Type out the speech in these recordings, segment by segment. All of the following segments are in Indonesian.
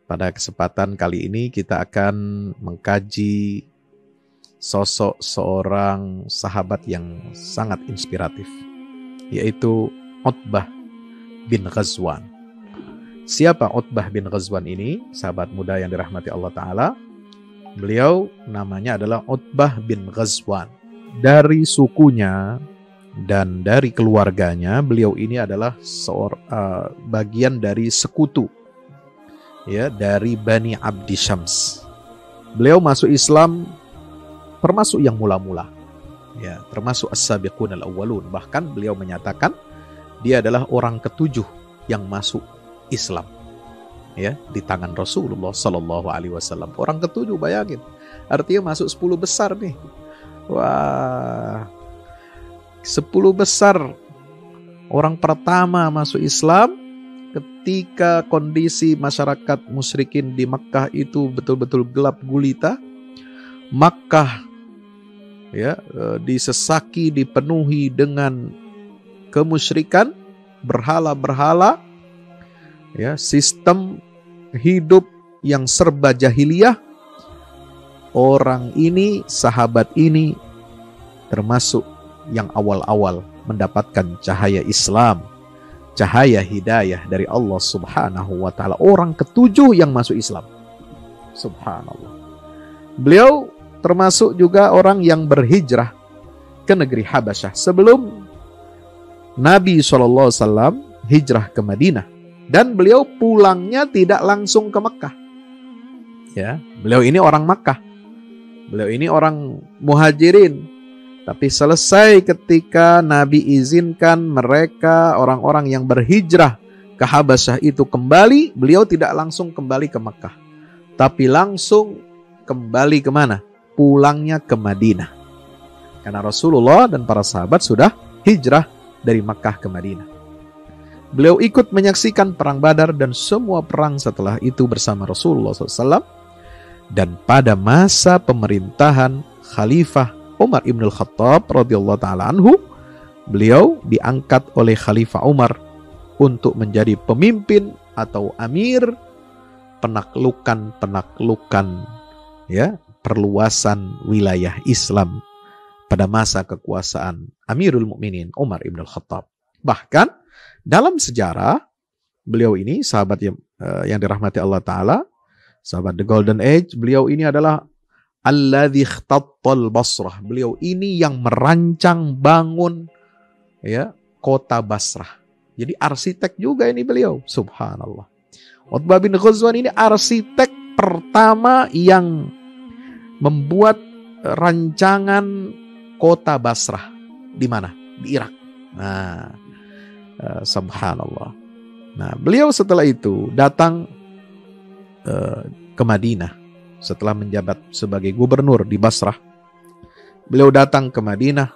Pada kesempatan kali ini kita akan mengkaji sosok seorang sahabat yang sangat inspiratif, yaitu Utbah bin Ghazwan. Siapa Utbah bin Ghazwan ini? Sahabat muda yang dirahmati Allah Ta'ala. Beliau namanya adalah Utbah bin Ghazwan. Dari sukunya dan dari keluarganya, beliau ini adalah bagian dari sekutu, ya, dari Bani Abdi Syams. Beliau masuk Islam termasuk yang mula-mula, ya, termasuk as-sabiqun al-awwalun. Bahkan beliau menyatakan dia adalah orang ketujuh yang masuk Islam, ya, di tangan Rasulullah Sallallahu Alaihi Wasallam. Orang ketujuh, bayangin, artinya masuk 10 besar nih. Wah, 10 besar, orang pertama masuk Islam ketika kondisi masyarakat musyrikin di Makkah itu betul-betul gelap gulita. Makkah, ya, disesaki, dipenuhi dengan kemusyrikan, berhala-berhala, ya, sistem hidup yang serba jahiliyah. Orang ini, sahabat ini, termasuk yang awal-awal mendapatkan cahaya Islam, cahaya hidayah dari Allah Subhanahu wa Ta'ala. Orang ketujuh yang masuk Islam. Subhanallah. Beliau termasuk juga orang yang berhijrah ke negeri Habasyah sebelum Nabi SAW hijrah ke Madinah. Dan beliau pulangnya tidak langsung ke Mekah, ya, beliau ini orang Makkah, beliau ini orang muhajirin. Tapi selesai ketika Nabi izinkan mereka, orang-orang yang berhijrah ke Habasyah itu kembali, beliau tidak langsung kembali ke Mekah, tapi langsung kembali kemana? Pulangnya ke Madinah. Karena Rasulullah dan para sahabat sudah hijrah dari Mekah ke Madinah. Beliau ikut menyaksikan perang Badar dan semua perang setelah itu bersama Rasulullah SAW. Dan pada masa pemerintahan Khalifah Umar ibn al-Khattab radhiyallahu ta'ala anhu, beliau diangkat oleh Khalifah Umar untuk menjadi pemimpin atau amir penaklukan, ya, perluasan wilayah Islam pada masa kekuasaan Amirul Mukminin Umar ibn al-Khattab. Bahkan dalam sejarah, beliau ini sahabat yang dirahmati Allah Ta'ala, sahabat The Golden Age. Beliau ini adalah alladzi ikhtattal Basrah. Beliau ini yang merancang bangun, ya, kota Basrah. Jadi arsitek juga ini beliau. Subhanallah. Utbah bin Ghazwan ini arsitek pertama yang membuat rancangan kota Basrah. Di mana? Di Irak. Nah, subhanallah. Nah, beliau setelah itu datang ke Madinah setelah menjabat sebagai gubernur di Basrah. Beliau datang ke Madinah,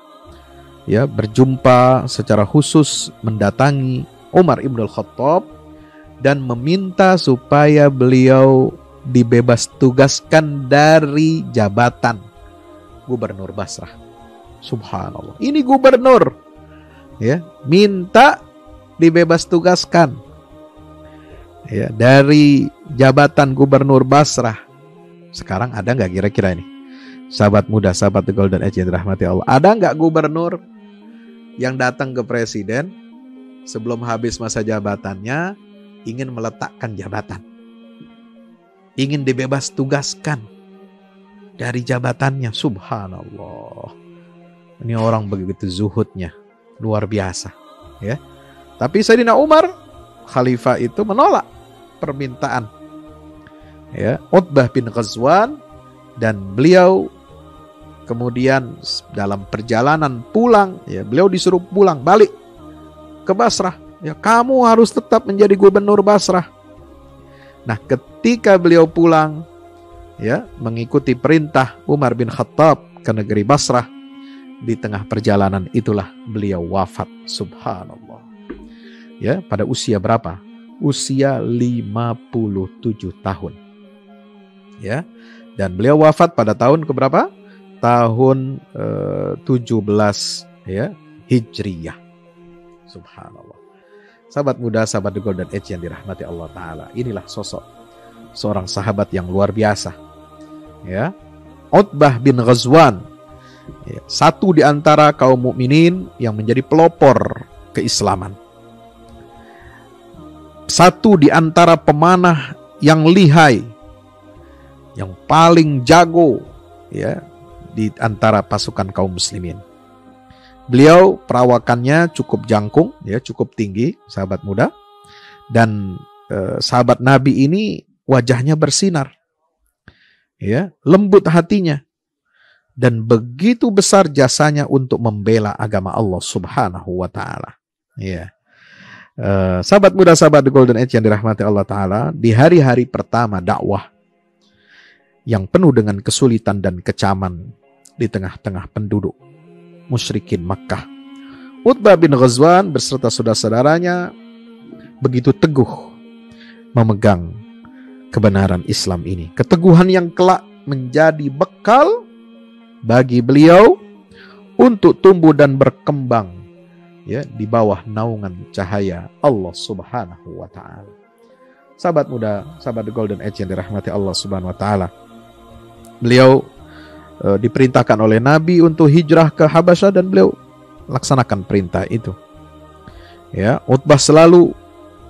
ya, berjumpa secara khusus, mendatangi Umar ibn al-Khattab dan meminta supaya beliau dibebas tugaskan dari jabatan gubernur Basrah. Subhanallah. Ini gubernur, ya, minta dibebas tugaskan, ya, dari jabatan gubernur Basrah. Sekarang ada nggak kira-kira ini, sahabat muda, sahabat The Golden Age yang dirahmati Allah, ada nggak gubernur yang datang ke presiden sebelum habis masa jabatannya ingin meletakkan jabatan, ingin dibebas tugaskan dari jabatannya? Subhanallah. Ini orang begitu zuhudnya, luar biasa, ya. Tapi Sayyidina Umar, khalifah itu, menolak permintaan, ya, Utbah bin Ghazwan, dan beliau kemudian dalam perjalanan pulang, ya, beliau disuruh pulang balik ke Basrah. Ya, kamu harus tetap menjadi gubernur Basrah. Nah, ketika beliau pulang, ya, mengikuti perintah Umar bin Khattab ke negeri Basrah, di tengah perjalanan itulah beliau wafat. Subhanallah. Ya, pada usia berapa? Usia 57 tahun. Ya. Dan beliau wafat pada tahun keberapa? Tahun 17, ya, Hijriyah. Subhanallah. Sahabat muda, sahabat The Golden Age yang dirahmati Allah Ta'ala, inilah sosok seorang sahabat yang luar biasa. Ya, Utbah bin Ghazwan, ya, satu di antara kaum mukminin yang menjadi pelopor keislaman. Satu di antara pemanah yang lihai, yang paling jago, ya, di antara pasukan kaum muslimin. Beliau perawakannya cukup jangkung, ya, cukup tinggi, sahabat muda. Dan sahabat Nabi ini wajahnya bersinar, ya, lembut hatinya, dan begitu besar jasanya untuk membela agama Allah Subhanahu wa Ta'ala. Ya. Sahabat muda, sahabat The Golden Age yang dirahmati Allah Ta'ala, di hari-hari pertama dakwah yang penuh dengan kesulitan dan kecaman di tengah-tengah penduduk musyrikin Makkah, Utbah bin Ghazwan beserta saudara-saudaranya begitu teguh memegang kebenaran Islam ini. Keteguhan yang kelak menjadi bekal bagi beliau untuk tumbuh dan berkembang, ya, di bawah naungan cahaya Allah Subhanahu wa Ta'ala. Sahabat muda, sahabat The Golden Age yang dirahmati Allah Subhanahu wa Ta'ala, beliau diperintahkan oleh Nabi untuk hijrah ke Habasyah dan beliau laksanakan perintah itu. Ya, Utbah selalu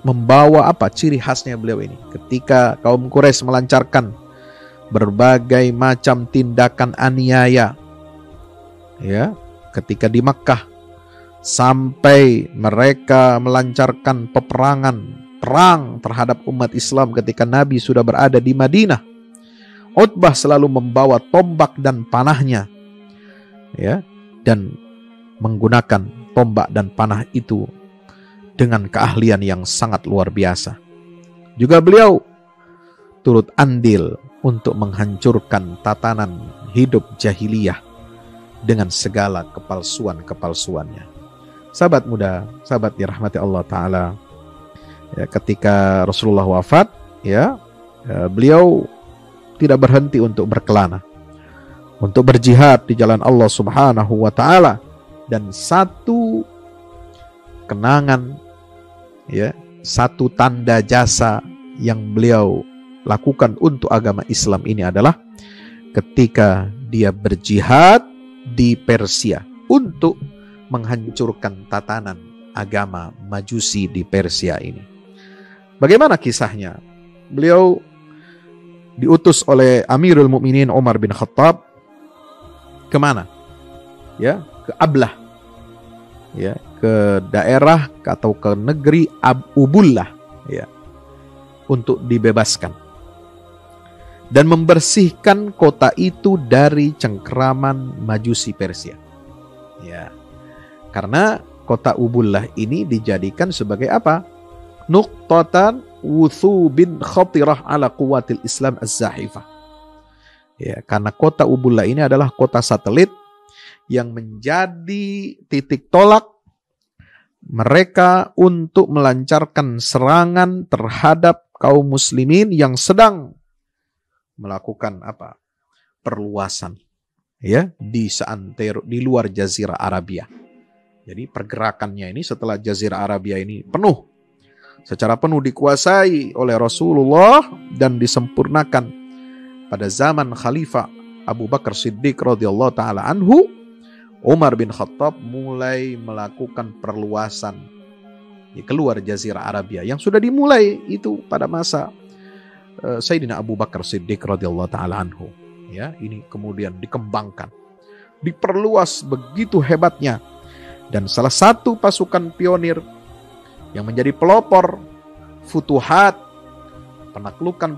membawa apa ciri khasnya beliau ini. Ketika kaum Quraisy melancarkan berbagai macam tindakan aniaya, ya, ketika di Makkah, sampai mereka melancarkan perang terhadap umat Islam ketika Nabi sudah berada di Madinah, Utbah selalu membawa tombak dan panahnya, ya, dan menggunakan tombak dan panah itu dengan keahlian yang sangat luar biasa. Juga beliau turut andil untuk menghancurkan tatanan hidup jahiliyah dengan segala kepalsuan-kepalsuannya. Sahabat muda, sahabat dirahmati Allah Ta'ala, ya, ketika Rasulullah wafat, ya, beliau tidak berhenti untuk berkelana, untuk berjihad di jalan Allah Subhanahu wa Ta'ala. Dan satu kenangan, ya, satu tanda jasa yang beliau lakukan untuk agama Islam ini adalah ketika dia berjihad di Persia untuk menghancurkan tatanan agama Majusi di Persia ini. Bagaimana kisahnya? Beliau diutus oleh Amirul Mukminin Umar bin Khattab kemana? Ya, ke Ablah, ya, ke daerah atau ke negeri Ubullah, ya, untuk dibebaskan dan membersihkan kota itu dari cengkeraman Majusi Persia. Ya, karena kota Ubullah ini dijadikan sebagai apa? Nuqtatan wuthubin khatirah ala quwatil Islam az-zahifah. Ya, karena kota Ubullah ini adalah kota satelit yang menjadi titik tolak mereka untuk melancarkan serangan terhadap kaum muslimin yang sedang melakukan apa? Perluasan, ya, di seantero, di luar Jazirah Arabia. Jadi pergerakannya ini setelah Jazirah Arabia ini secara penuh dikuasai oleh Rasulullah dan disempurnakan pada zaman Khalifah Abu Bakar Siddiq radhiyallahu taala anhu, Umar bin Khattab mulai melakukan perluasan di keluar Jazirah Arabia yang sudah dimulai itu pada masa Sayyidina Abu Bakar Siddiq radhiyallahu taala anhu. Ya, ini kemudian dikembangkan, diperluas begitu hebatnya, dan salah satu pasukan pionir yang menjadi pelopor futuhat, penaklukan,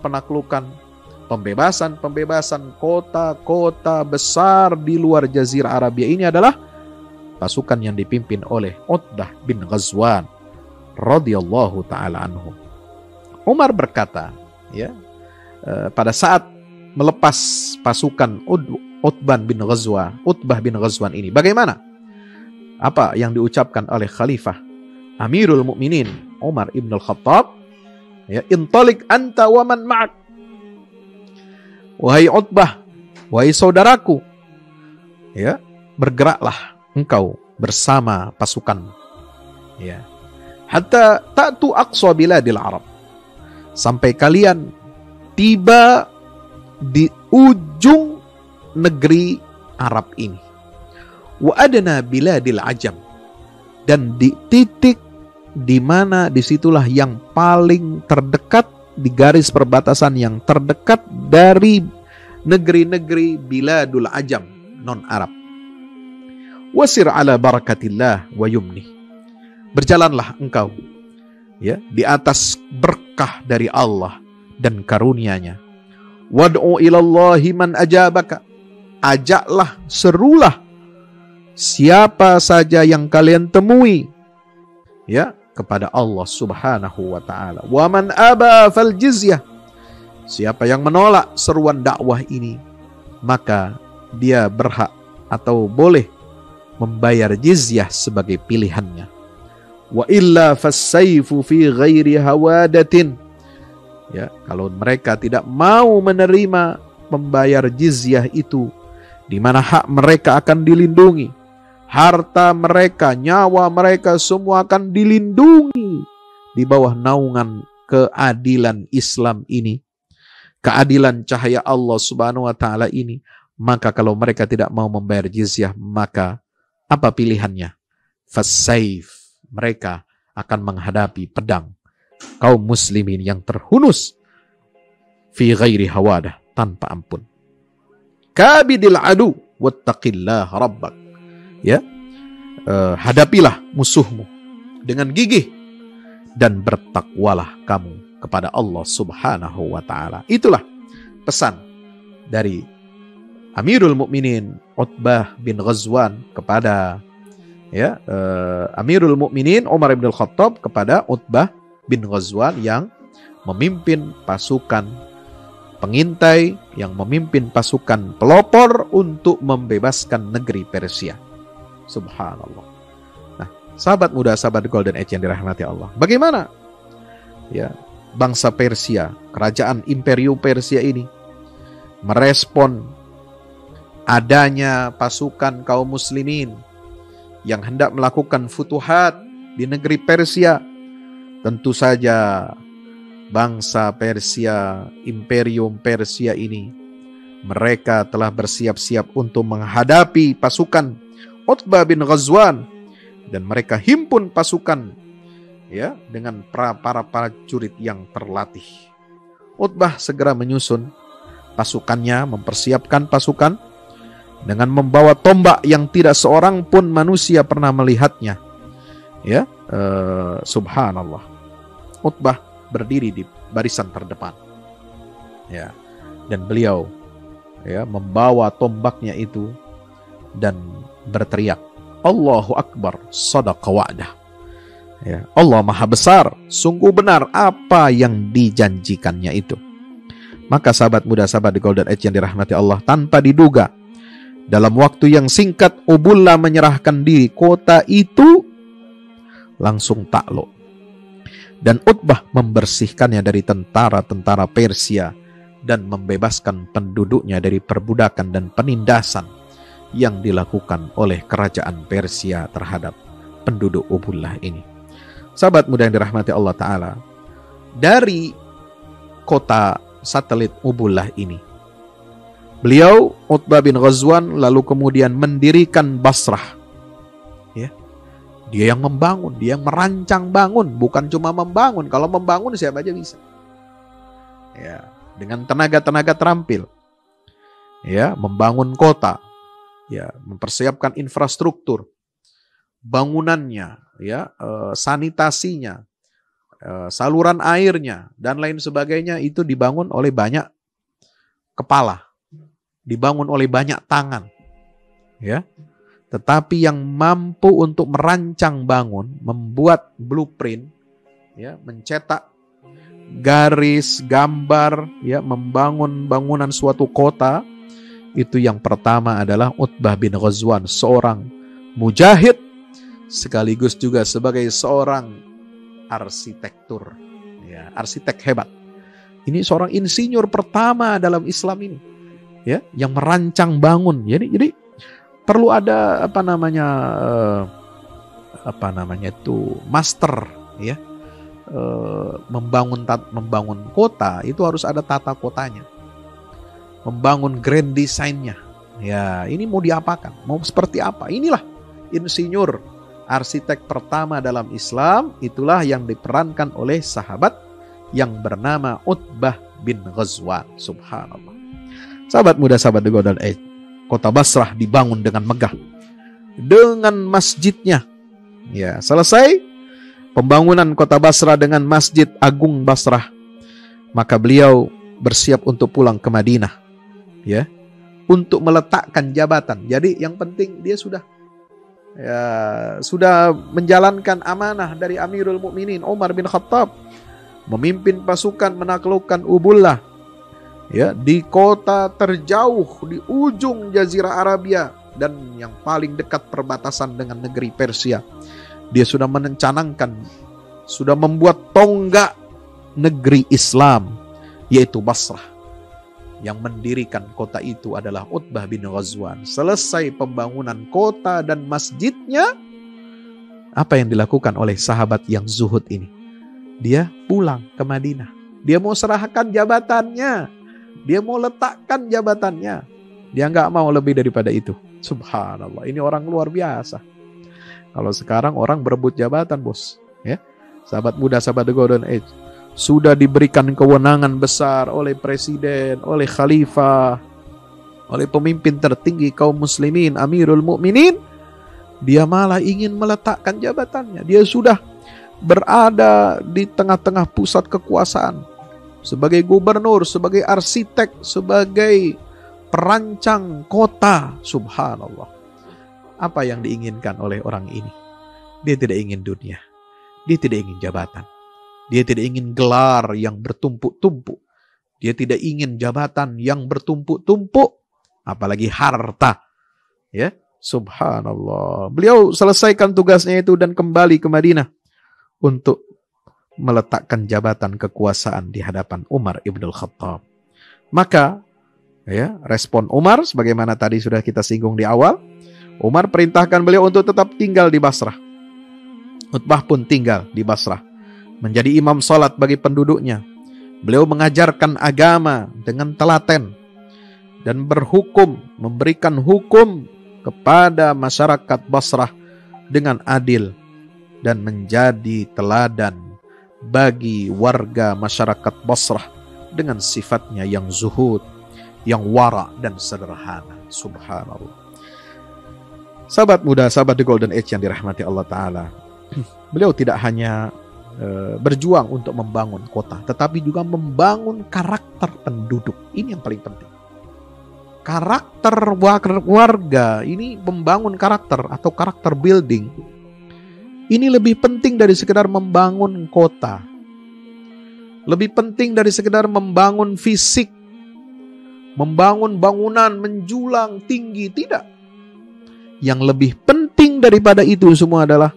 pembebasan kota-kota besar di luar Jazirah Arabia ini adalah pasukan yang dipimpin oleh Utbah bin Ghazwan radhiyallahu taala anhu. Umar berkata, ya, pada saat melepas pasukan Utbah bin Ghazwan ini, bagaimana? Apa yang diucapkan oleh Khalifah Amirul Mukminin Umar ibn al-Khattab? Ya, intalik anta wa man ma'ak. Wahai Utbah, wahai saudaraku, ya, bergeraklah engkau bersama pasukan, ya, hatta ta'tu aqsa biladil Arab, sampai kalian tiba di ujung negeri Arab ini. Wa adna biladil ajam, dan di titik di mana disitulah yang paling terdekat, di garis perbatasan yang terdekat dari negeri-negeri biladul ajam, non Arab. Wasir ala barakatillah wa yumni, berjalanlah engkau ya di atas berkah dari Allah dan karunia-Nya. Wad'u ilallahi man ajabaka, ajaklah, serulah siapa saja yang kalian temui ya kepada Allah Subhanahu wa taala. Wa man aba fal jizyah, siapa yang menolak seruan dakwah ini, maka dia berhak atau boleh membayar jizyah sebagai pilihannya. Wa illa fassayfu fi ghairi hawadatin, ya, kalau mereka tidak mau menerima membayar jizyah itu, di mana hak mereka akan dilindungi, harta mereka, nyawa mereka semua akan dilindungi di bawah naungan keadilan Islam ini, keadilan cahaya Allah Subhanahu wa taala ini. Maka kalau mereka tidak mau membayar jizyah, maka apa pilihannya? Fasayf, mereka akan menghadapi pedang kaum muslimin yang terhunus fi ghairi hawadah, tanpa ampun. Kabidil adu wattaqillah rabbak, ya, hadapilah musuhmu dengan gigih dan bertakwalah kamu kepada Allah Subhanahu wa taala. Itulah pesan dari Amirul Mukminin Utbah bin Ghazwan kepada Amirul Mukminin Umar bin Khattab kepada Utbah bin Ghazwan yang memimpin pasukan pengintai, yang memimpin pasukan pelopor untuk membebaskan negeri Persia. Subhanallah. Nah, sahabat muda, sahabat Golden Age yang dirahmati Allah, bagaimana ya bangsa Persia, kerajaan Imperium Persia ini merespon adanya pasukan kaum muslimin yang hendak melakukan futuhat di negeri Persia? Tentu saja bangsa Persia, Imperium Persia ini, mereka telah bersiap-siap untuk menghadapi pasukan Utbah bin Ghazwan, dan mereka himpun pasukan ya dengan para prajurit yang terlatih. Utbah segera menyusun pasukannya, mempersiapkan pasukan dengan membawa tombak yang tidak seorang pun manusia pernah melihatnya. Ya, subhanallah. Utbah berdiri di barisan terdepan. Ya, dan beliau ya membawa tombaknya itu dan berteriak, Allahu Akbar, shadaqa wa'dah. Ya, Allah Maha Besar, sungguh benar apa yang dijanjikannya itu. Maka sahabat muda, sahabat di Golden Age yang dirahmati Allah, tanpa diduga, dalam waktu yang singkat Ubullah menyerahkan diri. Kota itu langsung takluk, dan Utbah membersihkannya dari tentara-tentara Persia dan membebaskan penduduknya dari perbudakan dan penindasan yang dilakukan oleh kerajaan Persia terhadap penduduk Ubullah ini. Sahabat muda yang dirahmati Allah Ta'ala, dari kota satelit Ubullah ini, beliau Utbah bin Ghazwan lalu kemudian mendirikan Basrah. Ya, dia yang membangun, dia yang merancang bangun, bukan cuma membangun. Kalau membangun siapa aja bisa. Ya, dengan tenaga-tenaga terampil. Ya, membangun kota. Ya, mempersiapkan infrastruktur, bangunannya, ya, sanitasinya, saluran airnya dan lain sebagainya itu dibangun oleh banyak kepala. Dibangun oleh banyak tangan, ya. Tetapi yang mampu untuk merancang bangun, membuat blueprint, ya, mencetak garis, gambar, ya, membangun bangunan suatu kota, itu yang pertama adalah Utbah bin Ghazwan, seorang mujahid sekaligus juga sebagai seorang arsitektur, ya, arsitek hebat. Ini seorang insinyur pertama dalam Islam ini. Ya, yang merancang bangun. Jadi perlu ada master, ya, membangun kota itu harus ada tata kotanya, membangun grand design-nya. Ya, ini mau diapakan? Mau seperti apa? Inilah insinyur, arsitek pertama dalam Islam. Itulah yang diperankan oleh sahabat yang bernama Utbah bin Ghazwan. Subhanallah. Sahabat muda, sahabat The Golden Age, kota Basrah dibangun dengan megah, dengan masjidnya. Ya, selesai pembangunan kota Basrah dengan Masjid Agung Basrah, maka beliau bersiap untuk pulang ke Madinah, ya, untuk meletakkan jabatan. Jadi yang penting dia sudah menjalankan amanah dari Amirul Mukminin Umar bin Khattab, memimpin pasukan menaklukkan Ubullah, ya, di kota terjauh di ujung Jazirah Arabia dan yang paling dekat perbatasan dengan negeri Persia. Dia sudah mencanangkan, sudah membuat tonggak negeri Islam, yaitu Basrah. Yang mendirikan kota itu adalah Utbah bin Ghazwan. Selesai pembangunan kota dan masjidnya, apa yang dilakukan oleh sahabat yang zuhud ini? Dia pulang ke Madinah. Dia mau serahkan jabatannya. Dia mau letakkan jabatannya. Dia nggak mau lebih daripada itu. Subhanallah, ini orang luar biasa. Kalau sekarang orang berebut jabatan, bos, ya. Sahabat muda, sahabat The Golden Age, sudah diberikan kewenangan besar oleh presiden, oleh khalifah, oleh pemimpin tertinggi kaum muslimin, Amirul Mukminin. Dia malah ingin meletakkan jabatannya. Dia sudah berada di tengah-tengah pusat kekuasaan, sebagai gubernur, sebagai arsitek, sebagai perancang kota. Subhanallah. Apa yang diinginkan oleh orang ini? Dia tidak ingin dunia. Dia tidak ingin jabatan. Dia tidak ingin gelar yang bertumpuk-tumpuk. Dia tidak ingin jabatan yang bertumpuk-tumpuk. Apalagi harta. Ya, subhanallah. Beliau selesaikan tugasnya itu dan kembali ke Madinah untuk meletakkan jabatan kekuasaan di hadapan Umar ibn Khattab. Maka, ya, respon Umar sebagaimana tadi sudah kita singgung di awal, Umar perintahkan beliau untuk tetap tinggal di Basrah. Utbah pun tinggal di Basrah, menjadi imam salat bagi penduduknya. Beliau mengajarkan agama dengan telaten dan berhukum, memberikan hukum kepada masyarakat Basrah dengan adil dan menjadi teladan bagi warga masyarakat Basrah dengan sifatnya yang zuhud, yang wara dan sederhana. Subhanallah. Sahabat muda, sahabat The Golden Age yang dirahmati Allah Ta'ala, beliau tidak hanya berjuang untuk membangun kota, tetapi juga membangun karakter penduduk. Ini yang paling penting. Karakter warga, ini membangun karakter atau karakter building. Ini lebih penting dari sekedar membangun kota. Lebih penting dari sekedar membangun fisik, membangun bangunan menjulang tinggi, tidak. Yang lebih penting daripada itu semua adalah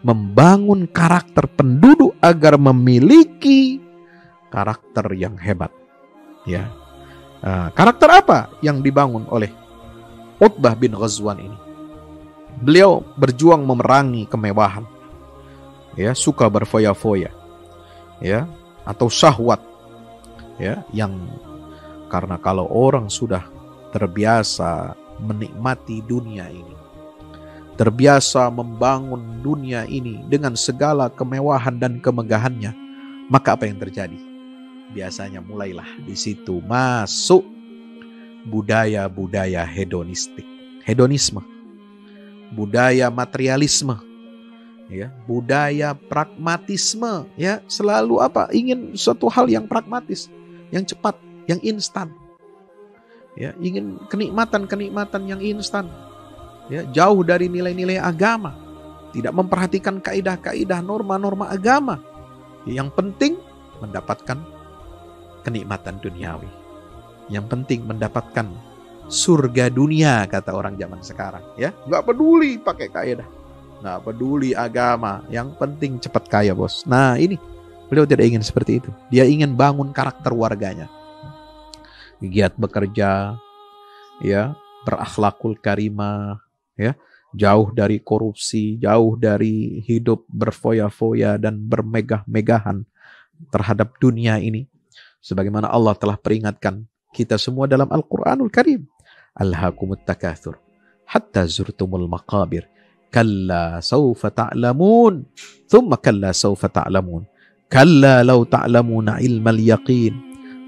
membangun karakter penduduk agar memiliki karakter yang hebat. Ya, karakter apa yang dibangun oleh Utbah bin Ghazwan ini? Beliau berjuang memerangi kemewahan, ya, suka berfoya-foya, ya, atau syahwat, ya, yang karena kalau orang sudah terbiasa menikmati dunia ini, terbiasa membangun dunia ini dengan segala kemewahan dan kemegahannya, maka apa yang terjadi? Biasanya mulailah di situ masuk budaya-budaya hedonisme, budaya materialisme, ya, budaya pragmatisme, ya, selalu apa? Ingin suatu hal yang pragmatis, yang cepat, yang instan. Ya, ingin kenikmatan yang instan, ya, jauh dari nilai-nilai agama, tidak memperhatikan kaidah-kaidah norma-norma agama. Yang penting mendapatkan kenikmatan duniawi, yang penting mendapatkan surga dunia, kata orang zaman sekarang, ya, nggak peduli pakai kaidah, nggak peduli agama, yang penting cepat kaya, bos. Nah, ini beliau tidak ingin seperti itu. Dia ingin bangun karakter warganya, giat bekerja, ya, berakhlakul karimah, ya, jauh dari korupsi, jauh dari hidup berfoya-foya dan bermegah-megahan terhadap dunia ini. Sebagaimana Allah telah peringatkan kita semua dalam Al-Quranul Karim. Alhaakumut takatsur hatta zurtumul maqabir. Kalla sawfa ta'lamun. Thumma kalla sawfa ta'lamun. Kalla law ta'lamuna ilmal yaqin.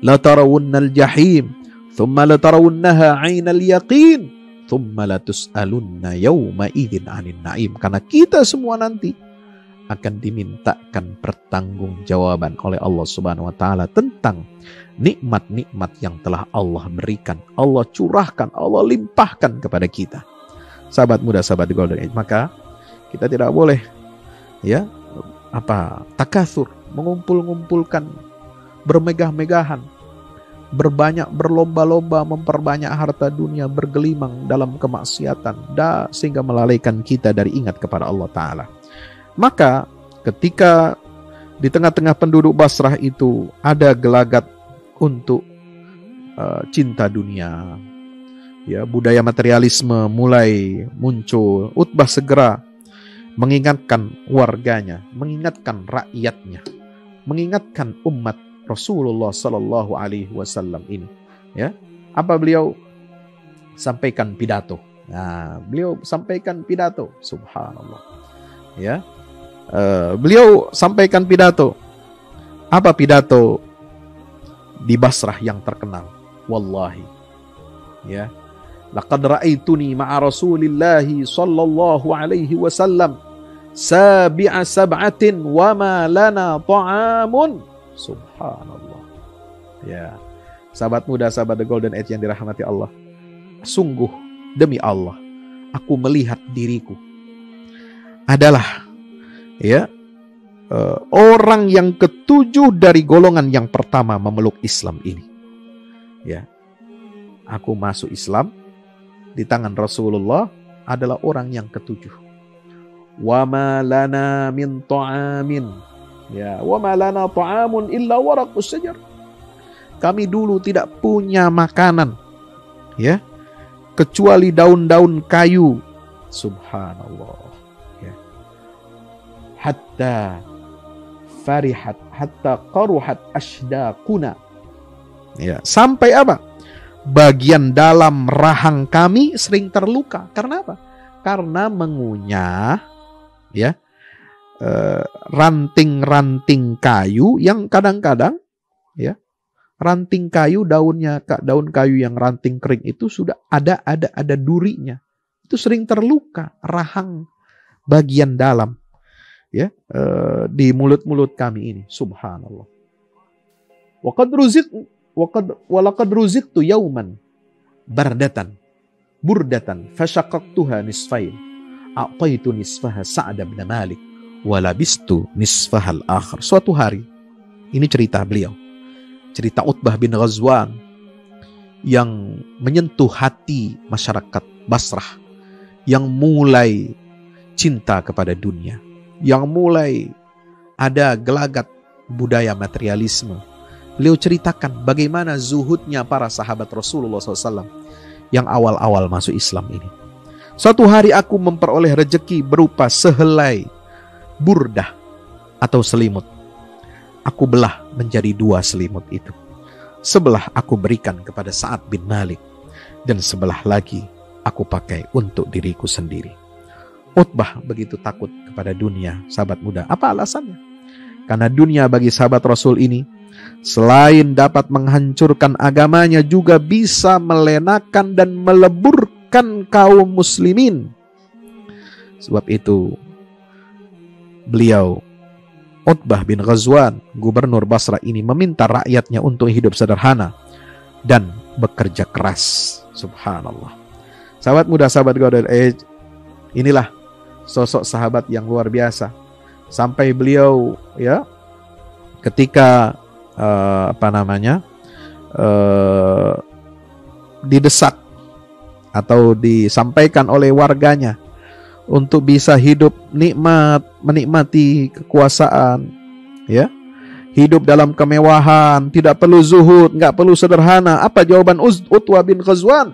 La tarawunnal jahim. Thumma la tarawunnaha 'ainal yaqin. Thumma la tus'alunna yawma idzin 'anin na'im. Karena kita semua nanti akan dimintakan pertanggungjawaban oleh Allah Subhanahu wa taala tentang nikmat-nikmat yang telah Allah berikan, Allah curahkan, Allah limpahkan kepada kita. Sahabat muda, sahabat Golden Age, maka kita tidak boleh takatsur, mengumpul-ngumpulkan, bermegah-megahan, berlomba-lomba memperbanyak harta dunia, bergelimang dalam kemaksiatan, sehingga melalaikan kita dari ingat kepada Allah Ta'ala. Maka ketika di tengah-tengah penduduk Basrah itu ada gelagat untuk cinta dunia, budaya materialisme mulai muncul, Utbah segera mengingatkan warganya, mengingatkan rakyatnya, mengingatkan umat Rasulullah Sallallahu Alaihi Wasallam ini. Apa beliau sampaikan pidato? Beliau sampaikan pidato, subhanallah. Beliau sampaikan pidato. Apa pidato di Basrah yang terkenal? Wallahi, laqad ra'aituni ma'a Rasulillahi sallallahu alaihi wasallam sabi'a sab'atin wa ma lana ta'amun. Subhanallah. Sahabat muda, sahabat The Golden Age yang dirahmati Allah, sungguh demi Allah, aku melihat diriku adalah orang yang ketujuh dari golongan yang pertama memeluk Islam ini. Aku masuk Islam di tangan Rasulullah adalah orang yang ketujuh. Wa ma lana min ta'amin. Wa ma lana ta'amun illa waraqus syajar. Kami dulu tidak punya makanan, kecuali daun-daun kayu. Subhanallah. Hatta farihat, hatta qaruhat ashdaquna. Sampai apa? Bagian dalam rahang kami sering terluka. Karena apa? Karena mengunyah ranting-ranting kayu yang kadang-kadang ranting kayu, daun kayu yang ranting kering itu sudah ada durinya. Itu sering terluka rahang bagian dalam di mulut-mulut kami ini. Subhanallah. Walaqad ruziqtu yauman burdatan fashaqaqtuha nisfain a'taitu nisfaha Sa'd bin Malik wa labistu nisfaha al-akhar. Suatu hari, ini cerita beliau, cerita Utbah bin Ghazwan yang menyentuh hati masyarakat Basrah yang mulai cinta kepada dunia, yang mulai ada gelagat budaya materialisme. Beliau ceritakan bagaimana zuhudnya para sahabat Rasulullah SAW yang awal-awal masuk Islam ini. Suatu hari aku memperoleh rejeki berupa sehelai burdah atau selimut. Aku belah menjadi 2 selimut itu. Sebelah aku berikan kepada Sa'd bin Malik, dan sebelah lagi aku pakai untuk diriku sendiri. Utbah begitu takut kepada dunia, sahabat muda. Apa alasannya? Karena dunia bagi sahabat Rasul ini, selain dapat menghancurkan agamanya, juga bisa melenakan dan meleburkan kaum muslimin. Sebab itu, beliau, Utbah bin Ghazwan, gubernur Basrah ini, meminta rakyatnya untuk hidup sederhana dan bekerja keras. Subhanallah. Sahabat muda, sahabat Golden Age, inilah sosok sahabat yang luar biasa. Sampai beliau ketika didesak atau disampaikan oleh warganya untuk bisa hidup menikmati kekuasaan, hidup dalam kemewahan, tidak perlu zuhud, nggak perlu sederhana. Apa jawaban Utbah bin Ghazwan?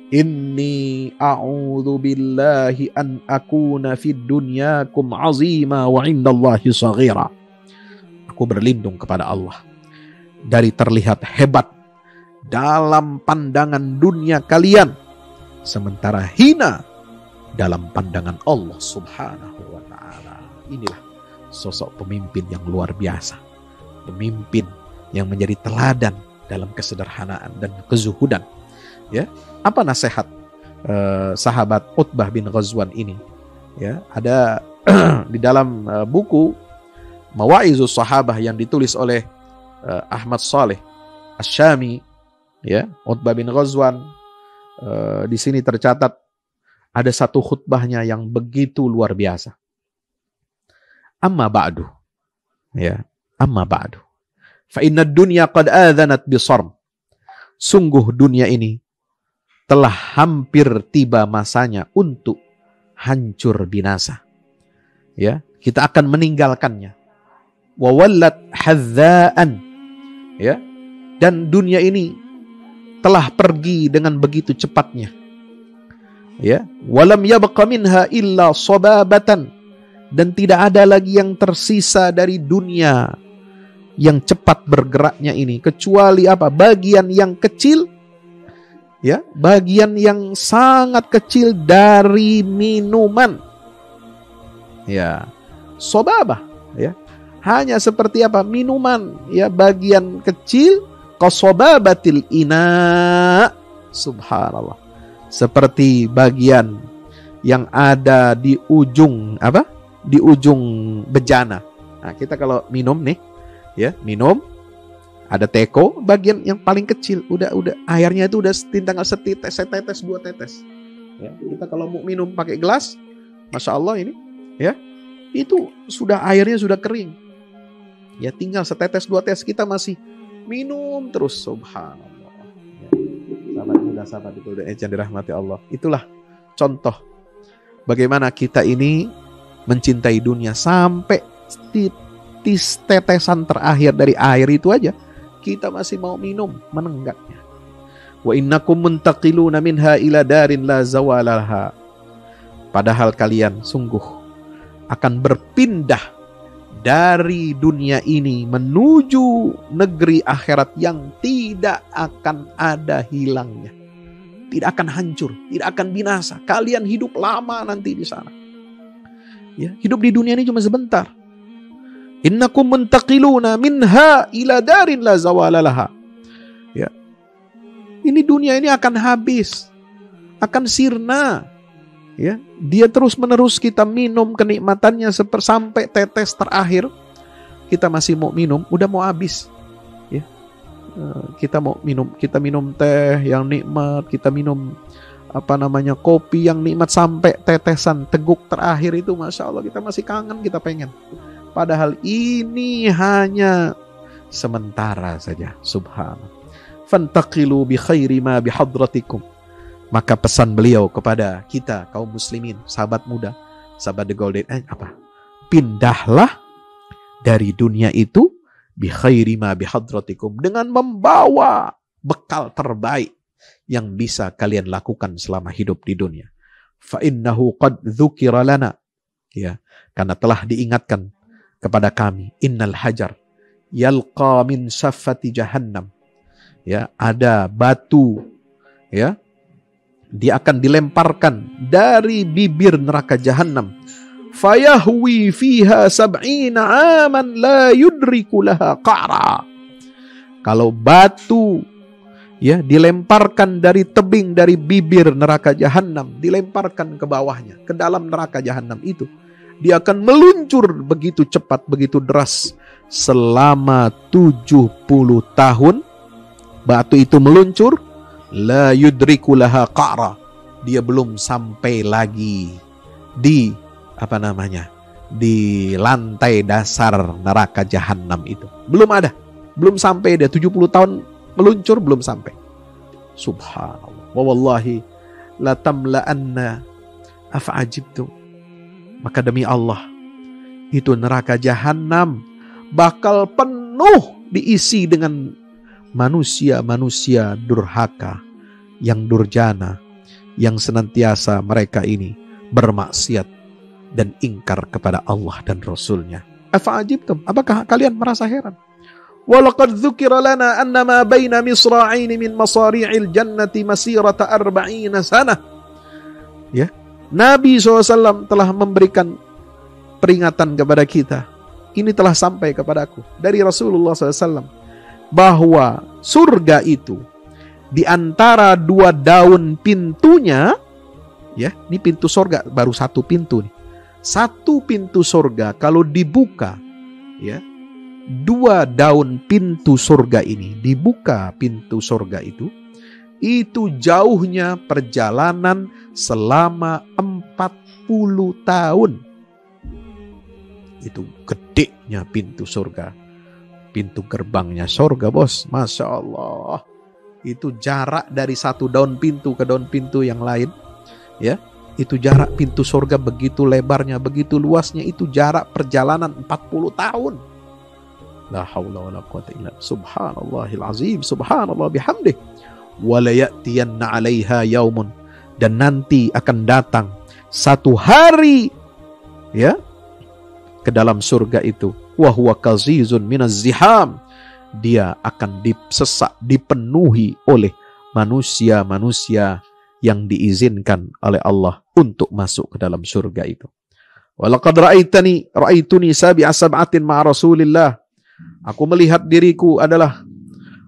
Inni a'udzu billahi an akuna fid dunyakum 'azima wa 'indallahi shaghira. Aku berlindung kepada Allah dari terlihat hebat dalam pandangan dunia kalian, sementara hina dalam pandangan Allah Subhanahu wa ta'ala. Inilah sosok pemimpin yang luar biasa. Pemimpin yang menjadi teladan dalam kesederhanaan dan kezuhudan. Ya, apa nasihat sahabat Utbah bin Ghazwan ini? Ya, ada di dalam buku Mawaizus Sahabah yang ditulis oleh Ahmad Saleh Asy-Syami. Ya, Utbah bin Ghazwan di sini tercatat ada satu khutbahnya yang begitu luar biasa. Amma ba'du. Ya, amma ba'du. Fa inna dunya qad adzanat bisarm. Sungguh dunia ini telah hampir tiba masanya untuk hancur binasa. Ya, kita akan meninggalkannya. Wa wallat hadzaan. Ya, dan dunia ini telah pergi dengan begitu cepatnya. Ya, walam yabqa minha illa sababatan, dan tidak ada lagi yang tersisa dari dunia yang cepat bergeraknya ini kecuali apa? Bagian yang kecil, ya, bagian yang sangat kecil dari minuman. Ya, sababah, ya. Hanya seperti apa? Minuman, ya, bagian kecil qasababatil ina. Subhanallah. Seperti bagian yang ada di ujung apa? Di ujung bejana. Nah, kita kalau minum nih, ya, minum ada teko, bagian yang paling kecil, udah airnya itu udah tinggal setetes, 2 tetes. Ya, kita kalau mau minum pakai gelas, Masya Allah ini, ya, itu sudah airnya sudah kering. Ya, tinggal setetes 2 tetes, kita masih minum terus. Subhanallah. Ya, sahabat muda, sahabat itu yang dirahmati Allah. Itulah contoh bagaimana kita ini mencintai dunia sampai tetesan terakhir dari air itu aja kita masih mau minum, menenggaknya. Wa innakum muntaqiluna minha ila darin la zawalaha. Padahal kalian sungguh akan berpindah dari dunia ini menuju negeri akhirat yang tidak akan ada hilangnya. Tidak akan hancur, tidak akan binasa. Kalian hidup lama nanti di sana. Ya, hidup di dunia ini cuma sebentar. Innakum muntaqiluna minha ila darin la zawalalaha. Ya. Ini dunia ini akan habis, akan sirna. Ya, dia terus-menerus kita minum kenikmatannya sampai tetes terakhir. Kita masih mau minum, udah mau habis. Ya. Kita minum teh yang nikmat, kita minum kopi yang nikmat sampai tetesan teguk terakhir itu, Masya Allah, kita masih kangen, kita pengen. Padahal ini hanya sementara saja. Subhanallah. Fantaqilu bi khairi ma bihadratikum. Maka pesan beliau kepada kita kaum muslimin, sahabat muda, sahabat The Golden Age, pindahlah dari dunia itu bi khairi ma bihadratikum, dengan membawa bekal terbaik yang bisa kalian lakukan selama hidup di dunia. Fa innahu qad dzukira lana, ya, karena telah diingatkan kepada kami, innal hajar yalqa min safati jahannam. Ya, ada batu, ya, dia akan dilemparkan dari bibir neraka jahanam. Fayahwi fiha 70 aman la yudriku laha qa'ra. Kalau batu, ya, dilemparkan dari tebing, dari bibir neraka jahanam, dilemparkan ke bawahnya, ke dalam neraka jahanam itu, dia akan meluncur begitu cepat, begitu deras selama 70 tahun. Batu itu meluncur, la yudriku laha qa'ra. Dia belum sampai lagi di di lantai dasar neraka jahanam itu. Belum ada. Belum sampai dia 70 tahun meluncur, belum sampai. Subhanallah. Wa wallahi la tamla'anna afa'ajibtu. Maka demi Allah, itu neraka jahanam bakal penuh diisi dengan manusia-manusia durhaka yang durjana, yang senantiasa mereka ini bermaksiat dan ingkar kepada Allah dan Rasulnya. Afa'ajibtum, apakah kalian merasa heran? Walaqad dzukira lana anna ma baina misra'aini min masari'il jannati masirata 40 sanah. Ya, Nabi SAW telah memberikan peringatan kepada kita. Ini telah sampai kepadaku dari Rasulullah SAW bahwa surga itu di antara 2 daun pintunya, ya, ini pintu surga baru 1 pintu nih. 1 pintu surga kalau dibuka, ya, 2 daun pintu surga ini dibuka, pintu surga itu jauhnya perjalanan selama 40 tahun. Itu gedenya pintu surga, pintu gerbangnya surga, bos. Masya Allah, itu jarak dari 1 daun pintu ke daun pintu yang lain, ya, itu jarak pintu surga begitu lebarnya, begitu luasnya, itu jarak perjalanan 40 tahun. La haula wala quwwata illa billah. Subhanallahil azim, subhanallah bihamdih. Wa la ya'tiyanna 'alaiha yaumun, dan nanti akan datang 1 hari, ya, ke dalam surga itu, wa huwa kazizun minaz ziham, dia akan disesak, dipenuhi oleh manusia-manusia yang diizinkan oleh Allah untuk masuk ke dalam surga itu. Walaqad ra'aituni sab'a sab'atin ma'a Rasulillah. Aku melihat diriku adalah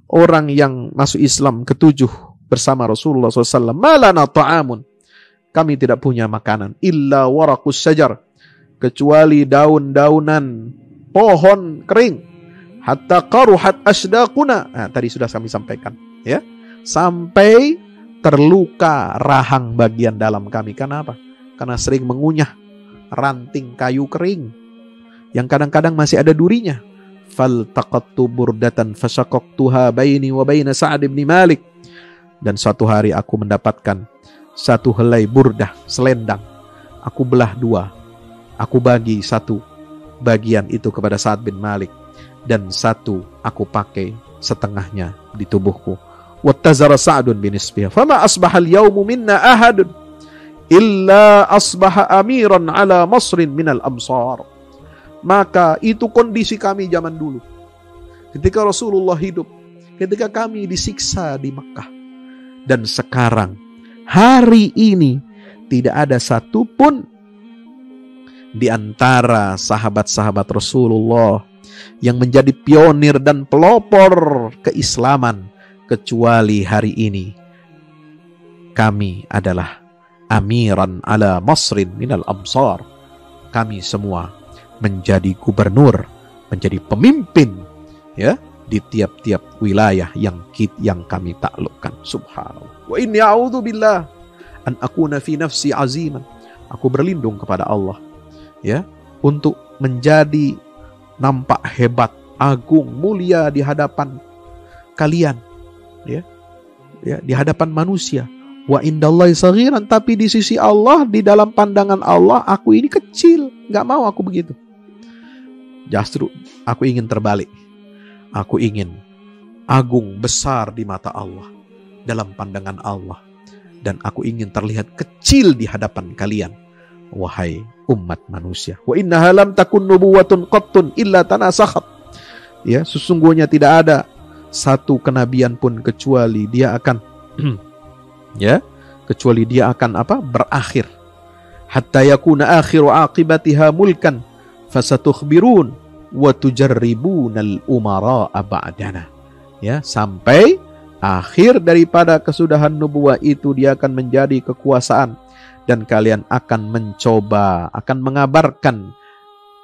orang yang masuk Islam ke-7 bersama Rasulullah SAW. Malana ta'amun, kami tidak punya makanan, illa waraqus syajar, kecuali daun-daunan pohon kering. Hatta qaruhat ashdaquna. Nah, tadi sudah kami sampaikan, ya. Sampai terluka rahang bagian dalam kami. Karena apa? Karena sering mengunyah ranting kayu kering yang kadang-kadang masih ada durinya. Faltaqattu burdatan fasaqaqtuha baini wa baina Sa'd bin Malik. Dan suatu hari aku mendapatkan 1 helai burdah, selendang. Aku belah 2. Aku bagi 1 bagian itu kepada Sa'd bin Malik, dan 1 aku pakai setengahnya di tubuhku. Wattazara Sa'dun bin Isbih. Fama asbaha al-yawmu minna ahadun illa asbaha amiran ala Masrin minal amsar. Maka itu kondisi kami zaman dulu, ketika Rasulullah hidup, ketika kami disiksa di Mekah. Dan sekarang, hari ini, tidak ada satupun di antara sahabat-sahabat Rasulullah yang menjadi pionir dan pelopor keislaman, kecuali hari ini kami adalah amiran ala Masrin minal amsar. Kami semua menjadi gubernur, menjadi pemimpin, ya, di tiap-tiap wilayah yang kami taklukkan. Subhanallah. Wa inni a'udzu billah an akuna fi nafsi aziman. Aku berlindung kepada Allah, ya, untuk menjadi nampak hebat, agung, mulia di hadapan kalian, ya, ya, di hadapan manusia. Wa indallahi saghiran, tapi di sisi Allah, di dalam pandangan Allah, aku ini kecil. Gak mau aku begitu. Justru aku ingin terbalik. Aku ingin agung, besar di mata Allah, dalam pandangan Allah. Dan aku ingin terlihat kecil di hadapan kalian, wahai umat manusia. Wa innaha lam takun nubuwatun qattun illa tanasakhat. Ya, sesungguhnya tidak ada 1 kenabian pun kecuali dia akan ya, kecuali dia akan apa? Berakhir. Hatta yakuna akhiru aqibatiha mulkan fasatukhbirun wa tujarribunal umara'a ba'dana. Ya, sampai akhir daripada kesudahan nubuah itu dia akan menjadi kekuasaan, dan kalian akan mencoba, akan mengabarkan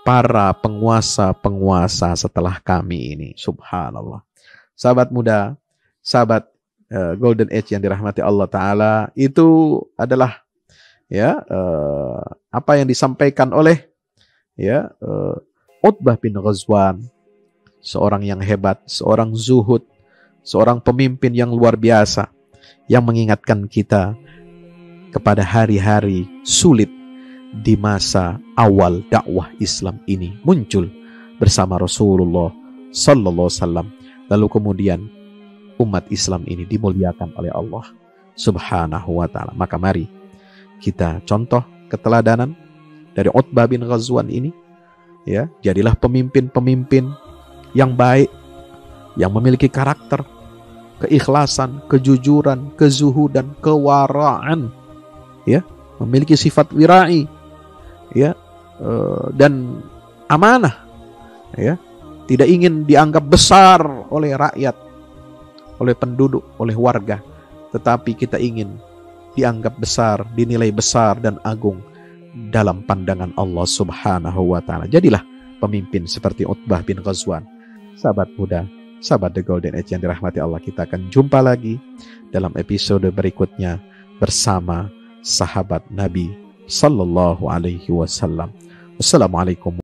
para penguasa-penguasa setelah kami ini. Subhanallah. Sahabat muda, sahabat Golden Age yang dirahmati Allah Ta'ala, itu adalah, ya, apa yang disampaikan oleh, ya, Utbah bin Ghazwan, seorang yang hebat, seorang zuhud, seorang pemimpin yang luar biasa, yang mengingatkan kita kepada hari-hari sulit di masa awal dakwah Islam ini muncul bersama Rasulullah Sallallahu Alaihi Wasallam. Lalu kemudian umat Islam ini dimuliakan oleh Allah. Subhanahu wa ta'ala. Maka mari kita contoh keteladanan dari Utbah bin Ghazwan ini, ya, jadilah pemimpin-pemimpin yang baik, yang memiliki karakter, keikhlasan, kejujuran, kezuhudan, kewaraan, ya, memiliki sifat wirai, ya, dan amanah, ya, tidak ingin dianggap besar oleh rakyat, oleh penduduk, oleh warga, tetapi kita ingin dianggap besar, dinilai besar dan agung dalam pandangan Allah Subhanahu wa ta'ala. Jadilah pemimpin seperti Utbah bin Ghazwan. Sahabat muda, sahabat The Golden Age yang dirahmati Allah, kita akan jumpa lagi dalam episode berikutnya bersama sahabat Nabi Sallallahu Alaihi Wasallam. Wassalamualaikum